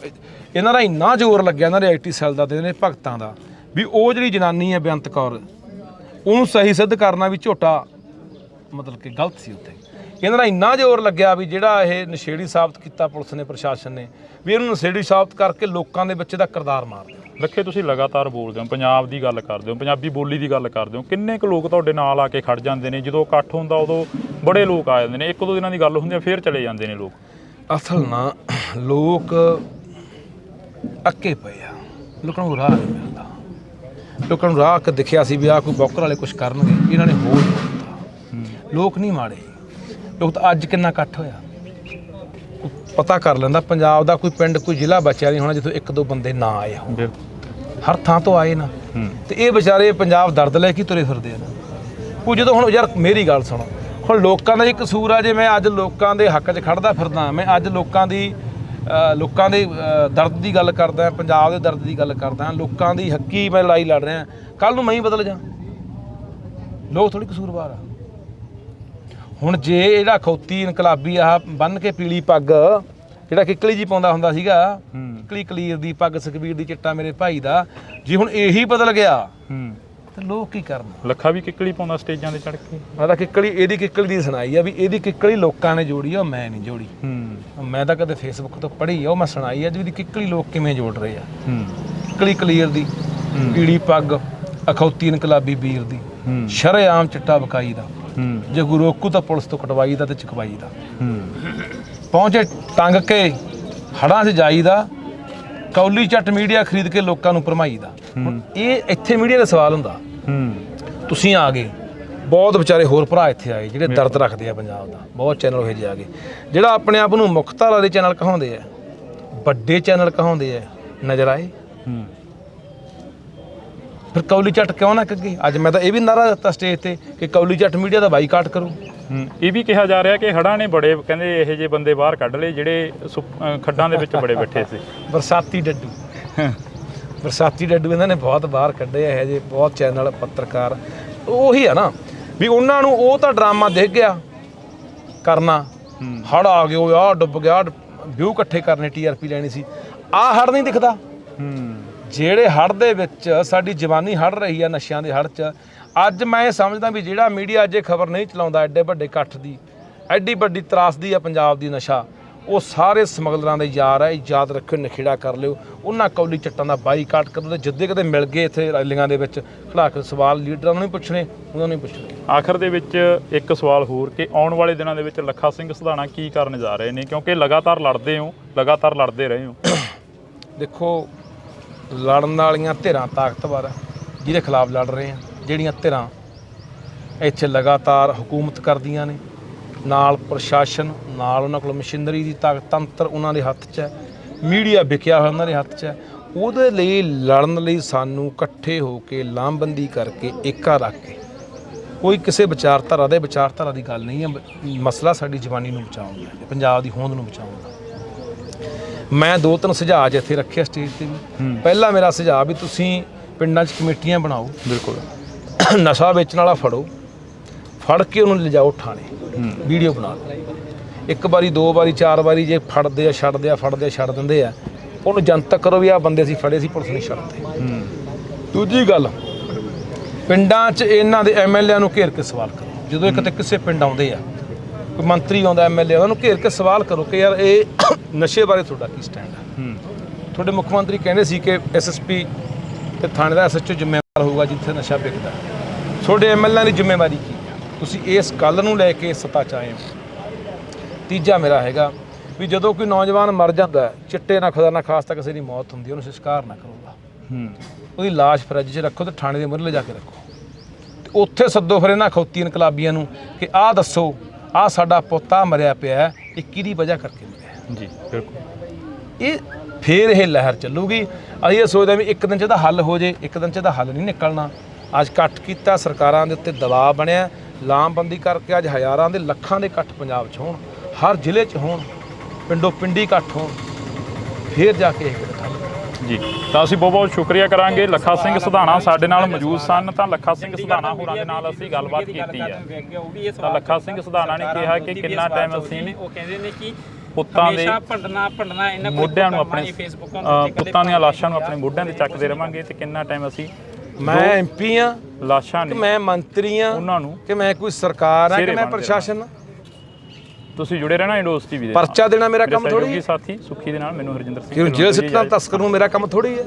ਇਹਨਾਂ ਦਾ ਇੰਨਾ ਜ਼ੋਰ ਲੱਗਿਆ ਇਹਨਾਂ ਦੇ IT ਸੈੱਲ ਦਾ ਤੇ ਇਹਨਾਂ ਭਗਤਾਂ ਦਾ, ਵੀ ਉਹ ਜਿਹੜੀ ਜਨਾਨੀ ਹੈ ਬੇਅੰਤ ਕੌਰ, ਉਹਨੂੰ ਸਹੀ ਸਿੱਧ ਕਰਨਾ ਵੀ ਝੋਟਾ ਮਤਲਬ ਕਿ ਗਲਤ ਸੀ। ਉੱਥੇ ਇਹਨਾਂ ਦਾ ਇੰਨਾ ਜ਼ੋਰ ਲੱਗਿਆ ਵੀ ਜਿਹੜਾ ਇਹ ਨਸ਼ੇੜੀ ਸਾਬਤ ਕੀਤਾ ਪੁਲਿਸ ਨੇ, ਪ੍ਰਸ਼ਾਸਨ ਨੇ, ਵੀ ਇਹਨੂੰ ਨਸ਼ੇੜੀ ਸਾਬਤ ਕਰਕੇ ਲੋਕਾਂ ਦੇ ਵਿੱਚ ਇਹਦਾ ਕਿਰਦਾਰ ਮਾਰ ਦਿਆ। ਲੱਖੇ, ਤੁਸੀਂ ਲਗਾਤਾਰ ਬੋਲਦੇ ਹੋ, ਪੰਜਾਬ ਦੀ ਗੱਲ ਕਰਦੇ ਹੋ, ਪੰਜਾਬੀ ਬੋਲੀ ਦੀ ਗੱਲ ਕਰਦੇ ਹੋ, ਕਿੰਨੇ ਕੁ ਲੋਕ ਤੁਹਾਡੇ ਨਾਲ ਆ ਕੇ ਖੜ ਜਾਂਦੇ ਨੇ? ਜਦੋਂ ਇਕੱਠ ਹੁੰਦਾ ਉਦੋਂ ਬੜੇ ਲੋਕ ਆ ਜਾਂਦੇ ਨੇ, 1-2 ਦਿਨਾਂ ਦੀ ਗੱਲ ਹੁੰਦੀ ਆ ਫਿਰ ਚਲੇ ਜਾਂਦੇ ਨੇ ਲੋਕ। ਅਸਲ ਨਾ ਲੋਕ ਅੱਕੇ ਪਏ ਆ, ਲੋਕਾਂ ਨੂੰ ਰਾਹ ਨਹੀਂ ਮਿਲਦਾ। ਲੋਕਾਂ ਨੂੰ ਰਾਹ ਕੇ ਦਿਖਿਆ ਸੀ ਵੀ ਆਹ ਕੋਈ ਬੌਕਰ ਵਾਲੇ ਕੁਛ ਕਰਨਗੇ, ਇਹਨਾਂ ਨੇ ਹੋਰ ਦਿੱਤਾ। ਲੋਕ ਨਹੀਂ ਮਾੜੇ, ਲੋਕ ਤਾਂ ਅੱਜ ਕਿੰਨਾ ਇਕੱਠ ਹੋਇਆ ਪਤਾ ਕਰ ਲੈਂਦਾ। ਪੰਜਾਬ ਦਾ ਕੋਈ ਪਿੰਡ, ਕੋਈ ਜ਼ਿਲ੍ਹਾ ਬਚਿਆ ਨਹੀਂ ਹੋਣਾ ਜਿੱਥੋਂ 1-2 ਬੰਦੇ ਨਾ ਆਏ ਹੋਣ, ਹਰ ਥਾਂ ਤੋਂ ਆਏ ਨਾ। ਤੇ ਇਹ ਵਿਚਾਰੇ ਪੰਜਾਬ ਦਰਦ ਲੈ ਕੇ ਤੁਰੇ ਫਿਰਦੇ ਆ ਨਾ। ਉਹ ਜਦੋਂ ਹੁਣ ਯਾਰ ਮੇਰੀ ਗੱਲ ਸੁਣੋ, ਹੁਣ ਲੋਕਾਂ ਦਾ ਹੀ ਕਸੂਰ ਆ ਜੇ ਮੈਂ ਅੱਜ ਲੋਕਾਂ ਦੇ ਹੱਕ 'ਚ ਖੜਦਾ ਫਿਰਦਾ, ਮੈਂ ਅੱਜ ਲੋਕਾਂ ਦੇ ਦਰਦ ਦੀ ਗੱਲ ਕਰਦਾ, ਪੰਜਾਬ ਦੇ ਦਰਦ ਦੀ ਗੱਲ ਕਰਦਾ, ਲੋਕਾਂ ਦੀ ਹੱਕੀ ਮੈਂ ਲੜਾਈ ਲੜ ਰਿਹਾ, ਕੱਲ੍ਹ ਨੂੰ ਮੈਂ ਹੀ ਬਦਲ ਜਾ। ਲੋਕ ਥੋੜ੍ਹੀ ਕਸੂਰਵਾਰ ਆ। ਹੁਣ ਜੇ ਇਹਦਾ ਖੌਤੀ ਇਨਕਲਾਬੀ ਆਹ ਬੰਨ੍ਹ ਕੇ ਪੀਲੀ ਪੱਗ, ਜਿਹੜਾ ਕਿੱਕਲੀ ਜੀ ਪਾਉਂਦਾ ਹੁੰਦਾ ਸੀਗਾ, ਕਿੱਕਲੀ ਕਲੀਰ ਦੀ ਪੱਗ, ਸੁਖਬੀਰ ਦੀ ਚਿੱਟਾ ਮੇਰੇ ਭਾਈ ਦਾ, ਜੇ ਹੁਣ ਇਹੀ ਬਦਲ ਗਿਆ ਤੇ ਲੋਕ ਕੀ ਕਰਨ। ਲੱਖਾ ਵੀ ਕਿੱਕਲੀ ਪਾਉਂਦਾ ਸਟੇਜਾਂ ਤੇ ਚੜ ਕੇ। ਮੈਂ ਤਾਂ ਇਹਦੀ ਕਿੱਕਲੀ ਦੀ ਸੁਣਾਈ ਆ ਵੀ ਇਹਦੀ ਕਿੱਕਲੀ ਲੋਕਾਂ ਨੇ ਜੋੜੀ ਆ, ਉਹ ਮੈਂ ਨਹੀਂ ਜੋੜੀ। ਮੈਂ ਤਾਂ ਕਦੇ ਫੇਸਬੁੱਕ ਤੋਂ ਪੜ੍ਹੀ ਆ, ਉਹ ਮੈਂ ਸੁਣਾਈ ਆ ਜੀ ਇਹਦੀ ਕਿੱਕਲੀ ਲੋਕ ਕਿਵੇਂ ਜੋੜ ਰਹੇ ਆ। ਕਿੱਕਲੀ ਕਲੀਅਰ ਦੀ, ਪੀਲੀ ਪੱਗ, ਅਖੌਤੀ ਇਨਕਲਾਬੀ ਵੀਰ ਦੀ, ਸ਼ਰੇਆਮ ਚਿੱਟਾ ਬਕਾਈ ਦਾ, ਜੇ ਕੋਈ ਰੋਕੂ ਤਾਂ ਪੁਲਿਸ ਤੋਂ ਕਟਵਾਈ ਦਾ ਤੇ ਚਕਵਾਈ ਦਾ, ਪਹੁੰਚੇ ਟੰਗ ਕੇ ਹੜਾਂ 'ਚ ਜਾਈਦਾ, ਕੌਲੀ ਚੱਟ ਮੀਡੀਆ ਖਰੀਦ ਕੇ ਲੋਕਾਂ ਨੂੰ ਭਰਮਾਈ ਦਾ। ਹੁਣ ਇਹ ਇੱਥੇ ਮੀਡੀਆ ਦਾ ਸਵਾਲ ਹੁੰਦਾ। ਤੁਸੀਂ ਆ ਗਏ, ਬਹੁਤ ਵਿਚਾਰੇ ਹੋਰ ਭਰਾ ਇੱਥੇ ਆਏ ਜਿਹੜੇ ਦਰਦ ਰੱਖਦੇ ਆ ਪੰਜਾਬ ਦਾ, ਬਹੁਤ ਚੈਨਲ ਇਹੋ ਜਿਹੇ ਆ ਗਏ ਜਿਹੜਾ ਆਪਣੇ ਆਪ ਨੂੰ ਮੁੱਖ ਧਾਰਾ ਦੇ ਚੈਨਲ ਕਹਾਉਂਦੇ ਆ, ਵੱਡੇ ਚੈਨਲ ਕਹਾਉਂਦੇ ਆ, ਨਜ਼ਰ ਆਏ। ਫਿਰ ਕੌਲੀ ਚੱਟ ਕਿਉਂ ਨਾ ਕੱਗੇ? ਅੱਜ ਮੈਂ ਤਾਂ ਇਹ ਵੀ ਨਾਰਾ ਦਿੱਤਾ ਸਟੇਜ ਤੇ ਕਿ ਕੌਲੀ ਚੱਟ ਮੀਡੀਆ ਦਾ ਬਾਈਕਾਟ ਕਰੋ। ਇਹ ਵੀ ਕਿਹਾ ਜਾ ਰਿਹਾ ਕਿ ਹੜ੍ਹਾਂ ਨੇ ਬੜੇ ਕਹਿੰਦੇ ਇਹੋ ਜਿਹੇ ਬੰਦੇ ਬਾਹਰ ਕੱਢ ਲਏ ਜਿਹੜੇ ਖੱਡਾਂ ਦੇ ਵਿੱਚ ਬੜੇ ਬੈਠੇ ਸੀ। ਬਰਸਾਤੀ ਡੱਡੂ ਇਹਨਾਂ ਨੇ ਬਹੁਤ ਬਾਹਰ ਕੱਢੇ ਇਹੋ ਜਿਹੇ, ਬਹੁਤ ਚੈਨਲ, ਪੱਤਰਕਾਰ। ਉਹੀ ਆ ਨਾ ਵੀ ਉਹਨਾਂ ਨੂੰ ਉਹ ਤਾਂ ਡਰਾਮਾ ਦਿਖ ਗਿਆ ਕਰਨਾ, ਹੜ੍ਹ ਆ ਗਏ, ਉਹ ਆਹ ਡੁੱਬ ਗਿਆ, ਵਿਊ ਇਕੱਠੇ ਕਰਨੇ, TRP ਲੈਣੀ ਸੀ। ਆਹ ਹੜ੍ਹ ਨਹੀਂ ਦਿਖਦਾ ਜਿਹੜੇ ਹੜ੍ਹ ਦੇ ਵਿੱਚ ਸਾਡੀ ਜਵਾਨੀ ਹੜ੍ਹ ਰਹੀ ਆ, ਨਸ਼ਿਆਂ ਦੇ ਹੜ੍ਹ 'ਚ। ਅੱਜ ਮੈਂ ਇਹ ਸਮਝਦਾ ਵੀ ਜਿਹੜਾ ਮੀਡੀਆ ਅੱਜ ਇਹ ਖਬਰ ਨਹੀਂ ਚਲਾਉਂਦਾ ਐਡੇ ਵੱਡੇ ਇਕੱਠ ਦੀ, ਐਡੀ ਵੱਡੀ ਤਰਾਸਦੀ ਆ ਪੰਜਾਬ ਦੀ ਨਸ਼ਾ, ਉਹ ਸਾਰੇ ਸਮਗਲਰਾਂ ਦੇ ਯਾਰ ਹੈ। ਯਾਦ ਰੱਖਿਓ, ਨਖੇੜਾ ਕਰ ਲਿਓ, ਉਹਨਾਂ ਕੌਲੀ ਚੱਟਾਂ ਦਾ ਬਾਈਕਾਟ ਕਰੋ। ਤੇ ਜਿੱਦੇ ਕਿਤੇ ਮਿਲ ਗਏ ਇੱਥੇ ਰੈਲੀਆਂ ਦੇ ਵਿੱਚ ਖੜਾ ਕੇ ਸਵਾਲ ਲੀਡਰਾਂ ਨੂੰ ਨਹੀਂ ਪੁੱਛਣੇ, ਉਹਨਾਂ ਨੂੰ ਨਹੀਂ ਪੁੱਛਣੇ। ਆਖਰ ਦੇ ਵਿੱਚ ਇੱਕ ਸਵਾਲ ਹੋਰ ਕਿ ਆਉਣ ਵਾਲੇ ਦਿਨਾਂ ਦੇ ਵਿੱਚ ਲੱਖਾ ਸਿੰਘ ਸਿਧਾਣਾ ਕੀ ਕਰਨ ਜਾ ਰਹੇ ਨੇ, ਕਿਉਂਕਿ ਲਗਾਤਾਰ ਲੜਦੇ ਹੋ, ਲਗਾਤਾਰ ਲੜਦੇ ਰਹੇ ਹੋ। ਦੇਖੋ, ਲੜਨ ਵਾਲੀਆਂ ਧਿਰਾਂ ਤਾਕਤਵਰ ਹੈ, ਜਿਹਦੇ ਖਿਲਾਫ ਲੜ ਰਹੇ ਆ। ਜਿਹੜੀਆਂ ਧਿਰਾਂ ਇੱਥੇ ਲਗਾਤਾਰ ਹਕੂਮਤ ਕਰਦੀਆਂ ਨੇ, ਨਾਲ ਪ੍ਰਸ਼ਾਸਨ, ਨਾਲ ਉਹਨਾਂ ਕੋਲ ਮਸ਼ੀਨਰੀ ਦੀ ਤਾਕਤ, ਤੰਤਰ ਉਹਨਾਂ ਦੇ ਹੱਥ 'ਚ ਹੈ, ਮੀਡੀਆ ਵਿਕਿਆ ਹੋਇਆ ਉਹਨਾਂ ਦੇ ਹੱਥ 'ਚ ਹੈ। ਉਹਦੇ ਲਈ ਲੜਨ ਲਈ ਸਾਨੂੰ ਇਕੱਠੇ ਹੋ ਕੇ, ਲਾਮਬੰਦੀ ਕਰਕੇ, ਏਕਾ ਰੱਖ ਕੇ, ਕੋਈ ਕਿਸੇ ਵਿਚਾਰਧਾਰਾ ਦੀ ਗੱਲ ਨਹੀਂ ਹੈ। ਮਸਲਾ ਸਾਡੀ ਜਵਾਨੀ ਨੂੰ ਬਚਾਉਣ ਦਾ, ਪੰਜਾਬ ਦੀ ਹੋਂਦ ਨੂੰ ਬਚਾਉਣ ਦਾ। ਮੈਂ 2-3 ਸੁਝਾਅ ਇੱਥੇ ਰੱਖੇ ਸਟੇਜ ਤੇ ਵੀ। ਪਹਿਲਾ ਮੇਰਾ ਸੁਝਾਅ ਵੀ ਤੁਸੀਂ ਪਿੰਡਾਂ 'ਚ ਕਮੇਟੀਆਂ ਬਣਾਓ। ਬਿਲਕੁਲ। ਨਸ਼ਾ ਵੇਚਣ ਵਾਲਾ ਫੜ ਕੇ ਉਹਨੂੰ ਲਿਜਾਓ ਥਾਣੇ, ਵੀਡੀਓ ਬਣਾ ਲਓ। 1 ਵਾਰੀ 2 ਵਾਰੀ 4 ਵਾਰੀ ਜੇ ਫੜਦੇ ਆ ਛੱਡ ਦਿੰਦੇ ਆ, ਉਹਨੂੰ ਜਨਤਕ ਕਰੋ ਵੀ ਆਹ ਬੰਦੇ ਅਸੀਂ ਫੜੇ ਸੀ, ਪੁਲਿਸ ਨਹੀਂ ਛੱਡਦੇ। ਦੂਜੀ ਗੱਲ, ਪਿੰਡਾਂ 'ਚ ਇਹਨਾਂ ਦੇ MLA ਨੂੰ ਘੇਰ ਕੇ ਸਵਾਲ ਕਰੋ। ਜਦੋਂ ਕਿਤੇ ਕਿਸੇ ਪਿੰਡ ਆਉਂਦੇ ਆ, ਕੋਈ ਮੰਤਰੀ ਆਉਂਦਾ, MLA, ਉਹਨੂੰ ਘੇਰ ਕੇ ਸਵਾਲ ਕਰੋ ਕਿ ਯਾਰ ਇਹ ਨਸ਼ੇ ਬਾਰੇ ਤੁਹਾਡਾ ਕੀ ਸਟੈਂਡ ਹੈ। ਤੁਹਾਡੇ ਮੁੱਖ ਮੰਤਰੀ ਕਹਿੰਦੇ ਸੀ ਕਿ SSP ਤੇ ਥਾਣੇ ਦਾ SHO ਜ਼ਿੰਮੇਵਾਰ ਹੋਊਗਾ ਜਿੱਥੇ ਨਸ਼ਾ ਵਿਕਦਾ। ਤੁਹਾਡੇ MLA ਦੀ ਜ਼ਿੰਮੇਵਾਰੀ ਕੀ ਹੈ? ਤੁਸੀਂ ਇਸ ਗੱਲ ਨੂੰ ਲੈ ਕੇ ਸੱਤਾ 'ਚ ਆਏ ਹੋ। ਤੀਜਾ ਮੇਰਾ ਹੈਗਾ ਵੀ ਜਦੋਂ ਕੋਈ ਨੌਜਵਾਨ ਮਰ ਜਾਂਦਾ, ਚਿੱਟੇ ਨਾਲ ਖੁਦਾ ਨਾ ਖਾਸਤਾ ਕਿਸੇ ਦੀ ਮੌਤ ਹੁੰਦੀ, ਉਹਨੂੰ ਸੰਸਕਾਰ ਨਾ ਕਰੋਗਾ, ਉਹਦੀ ਲਾਸ਼ ਫਰਿੱਜ 'ਚ ਰੱਖੋ ਤੇ ਥਾਣੇ ਦੇ ਮੂਹਰੇ ਲਿਜਾ ਕੇ ਰੱਖੋ, ਤੇ ਉੱਥੇ ਸੱਦੋ ਫਿਰ ਇਹਨਾਂ ਖੌਤੀ ਇਨਕਲਾਬੀਆਂ ਨੂੰ ਕਿ ਆਹ ਦੱਸੋ, ਆਹ ਸਾਡਾ ਪੋਤਾ ਮਰਿਆ ਪਿਆ, ਇਹ ਕਿਹਦੀ ਵਜ੍ਹਾ ਕਰਕੇ ਮਰਿਆ ਜੀ। ਬਿਲਕੁਲ। ਫਿਰ ਇਹ ਲਹਿਰ ਚੱਲੂਗੀ। ਅਸੀਂ ਇਹ ਸੋਚਦੇ ਵੀ ਇੱਕ ਦਿਨ 'ਚ ਇਹਦਾ ਹੱਲ ਹੋ ਜੇ, ਇੱਕ ਦਿਨ 'ਚ ਇਹਦਾ ਹੱਲ ਨਹੀਂ ਨਿਕਲਣਾ। ਅੱਜ ਇਕੱਠ ਕੀਤਾ, ਸਰਕਾਰਾਂ ਦੇ ਉੱਤੇ ਦਬਾਅ ਬਣਿਆ, ਲਾਮਬੰਦੀ ਕਰਕੇ ਅੱਜ ਹਜ਼ਾਰਾਂ ਦੇ ਲੱਖਾਂ ਦੇ ਇਕੱਠ ਪੰਜਾਬ 'ਚ ਹੋਣ, ਹਰ ਜ਼ਿਲ੍ਹੇ 'ਚ ਹੋਣ, ਪਿੰਡੋਂ ਪਿੰਡੀ ਇਕੱਠ ਹੋਣ, ਫਿਰ ਜਾ ਕੇ ਇਹ ਜੀ। ਤਾਂ ਅਸੀਂ ਬਹੁਤ ਬਹੁਤ ਸ਼ੁਕਰੀਆ ਕਰਾਂਗੇ। ਲੱਖਾ ਸਿੰਘ ਸਿਧਾਣਾ ਸਾਡੇ ਨਾਲ ਮੌਜੂਦ ਸਨ। ਤਾਂ ਲੱਖਾ ਸਿੰਘ ਸਿਧਾਣਾ ਹੋਰਾਂ ਦੇ ਨਾਲ ਅਸੀਂ ਗੱਲਬਾਤ ਕੀਤੀ ਹੈ। ਤਾਂ ਲੱਖਾ ਸਿੰਘ ਸਿਧਾਣਾ ਨੇ ਕਿਹਾ ਕਿ ਕਿੰਨਾ ਟਾਈਮ ਅਸੀਂ ਪੁੱਤਾਂ ਦੇ ਮੋਢਿਆਂ ਨੂੰ, ਆਪਣੇ ਪੁੱਤਾਂ ਦੀਆਂ ਲਾਸ਼ਾਂ ਨੂੰ ਆਪਣੇ ਮੋਢਿਆਂ ਤੇ ਚੱਕਦੇ ਰਵਾਂਗੇ, ਤੇ ਕਿੰਨਾ ਟਾਈਮ ਅਸੀਂ, ਮੈਂ MP ਹਾਂ, ਲਾਸ਼ਾਂ ਨੇ, ਮੈਂ ਮੰਤਰੀ ਹਾਂ, ਉਹਨਾਂ ਨੂੰ, ਕਿ ਮੈਂ ਕੋਈ ਸਰਕਾਰ ਹਾਂ, ਕਿ ਮੈਂ ਪ੍ਰਸ਼ਾਸਨ। ਤੁਸੀਂ ਜੁੜੇ ਰਹਿਣਾ ਇੰਡੋਸ TV ਦੇ। ਪਰਚਾ ਦੇਣਾ ਮੇਰਾ ਕੰਮ ਥੋੜੀ ਹੈ। ਸਾਥੀ ਸੁੱਖੀ ਦੇ ਨਾਲ ਮੈਨੂੰ ਹਰਜਿੰਦਰ ਸਿੰਘ ਜੇਲ੍ਹ ਸਿੱਟਣਾ ਤਸਕਰ ਨੂੰ ਮੇਰਾ ਕੰਮ ਥੋੜੀ ਹੈ।